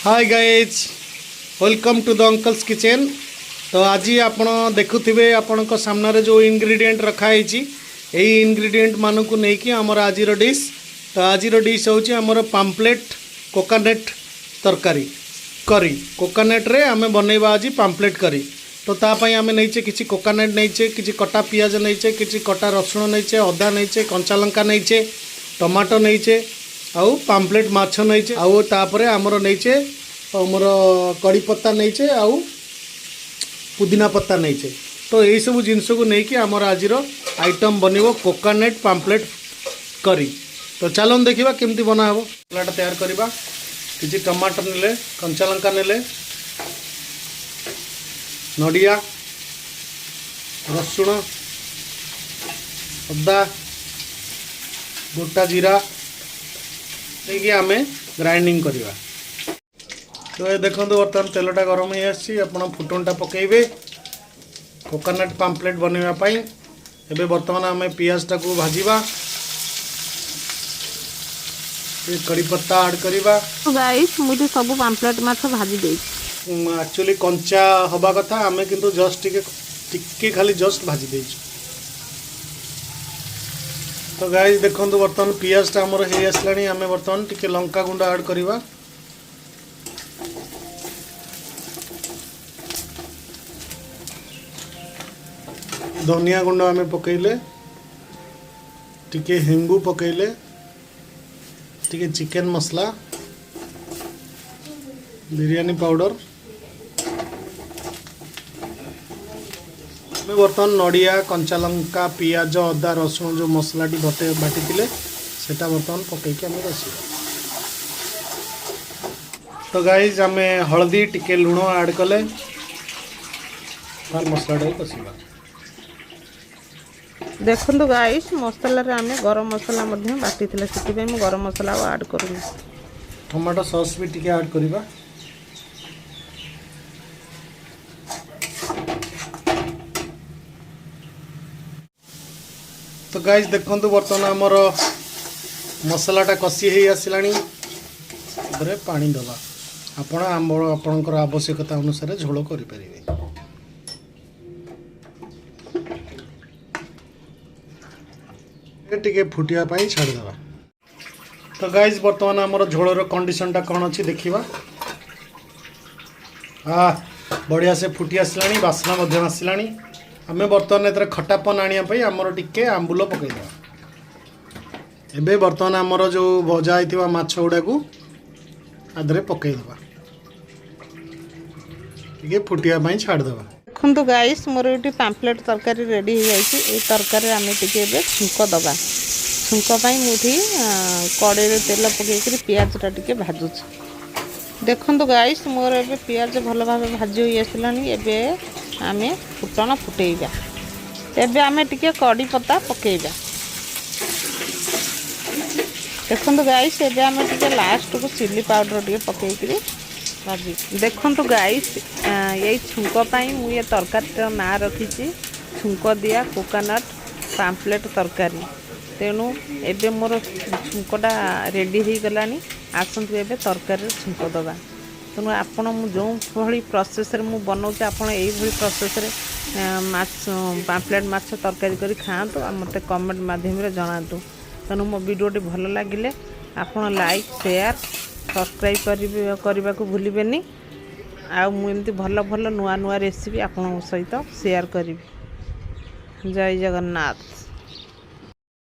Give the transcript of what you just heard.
Hi guys, welcome to the uncle's kitchen. तो आज आपण देखुथिबे आपण सामने जो इंग्रेडिएंट रखाई यही इंग्रेडिएंट मानक नहीं कि आमर आज डिश। तो आज डिश हूँ आमर पाम्पलेट कोकोनट तरकारी करी। कोकोनट रे आमे बनैबा आज पाम्पलेट करी। तो तापाई आमे नहींचे किसी कोकोनट नहींचे, किसी कटा पियाज नहींचे, किसी कटा रसुण नहींचे, अदा नहींचे, कंचा लंका नहींचे, टमाटो नहींचे, आउ पाम्पलेट माछ नहींचे, आउ तापरे आमर नहींचे आमर कड़ी पत्ता नहींचे, आउ पुदीना पत्ता नहींचे। तो यही सब जिनस को लेकिन आमर आज आइटम बनइबो कोकोनट पाम्पलेट करी। तो चलो देखा केमती बना हे मसलाटा तैयार करवा। किसी टमाटर नेले, कंचा लंका नेले, नड़िया, रसुण, अदा, गोटा जीरा देखिए आम ग्राइंडिंग करवा। तो ये देखो बर्तमान तेलटा गरम हो आसी फुटनटा पकेबे कोकोनट पाम्पलेट बनवाई। एबे बर्तमान आम पियाजटा को भाजवा, कड़ी पत्ता ऐड करवा। तो गाइस मुझे सब पाम्पलेट माछ भाजी दे एक्चुअली कंचा हवा कथा आम किंतु जस्ट टिके खाली जस्ट भाजी देछु। तो गाइस देखो बर्तमान पियाजटा आमर हो आसला। आम बर्तमान टिके लंका गुंड ऐड करवा, धनिया गुंड आम पकईले, टिके हेंगू पकईले, टिके चिकन मसला, बिरयानी पाउडर। आम बर्तमान नड़िया, कंचा लंका, पियाज, अदा, रसुण जो मसलाटी बाटी सेटा बर्तमान पकईकि आम कषा। तो गाइज आम हलदी टिके लुण ऐड कले मसलाटा कषा। देखो गाइस मसला आम गरम मसला बाटी से गरम मसला ऐड करूँ। टमाटो सॉस भी टिके ऐड करवा। तो गाइस देखो बर्तमान आमर मसलाटा कषि हो आसला। पानी दबा आपणकर आवश्यकता अनुसार झोल करें। टिके फुटिया छाड़देवा। तो गाइज बर्तमान आमर झोलर कंडीशनटा कौन अच्छी देखा। बढ़िया से फुटी आसला, बास्ना आसला। आम बर्तमान एथर खटापन आने आमर टिके आंबुल पकईदेवा। एबे बर्तमान आमर जो भजा होता माछ गुड़ा को आधे पकईदेवा, टिके फुटिया छाड़देवा। देखो गाइस मोर ये पाम्पलेट तरकारी रेडी हो जाए। तरकारी आम टे छुंक दबा। छुंकपाई मुझे कड़े तेल पकईकि पियाजटा टे भाजुची। देखो गाइस मोर ए पियाज भल भाव भाजी हो आसला। आम फुटन फुटेबा। एबे आम टे कड़ी पत्ता पकेबा। देखो गाइस एबे आम टे लास्ट को चिली पाउडर टे पकईकि भाजी। देखो गाइस यही छुंकपाई मुझे तरकारी ना रखी छुंक दिया कोकोनट पाम्पलेट तरकारी। तेणु एबे मोर छुंकटा रेडी हो गलानी। आसतु एबे तरकारी छुंक दबा। तेणु आपण जो भली प्रोसेस मु बनाऊँ आपण यही प्रोसेस पाम्पलेट माछ तरकारी करी खातु आ मते कमेंट माध्यम जनातु। तेणु मो वीडियोटी भल लगिले आपण लाइक शेयर सब्सक्राइब करने को भूलें। आमती भल भल नुआ नुआ रेसिपी आपन सहित शेयर करी। जय जगन्नाथ।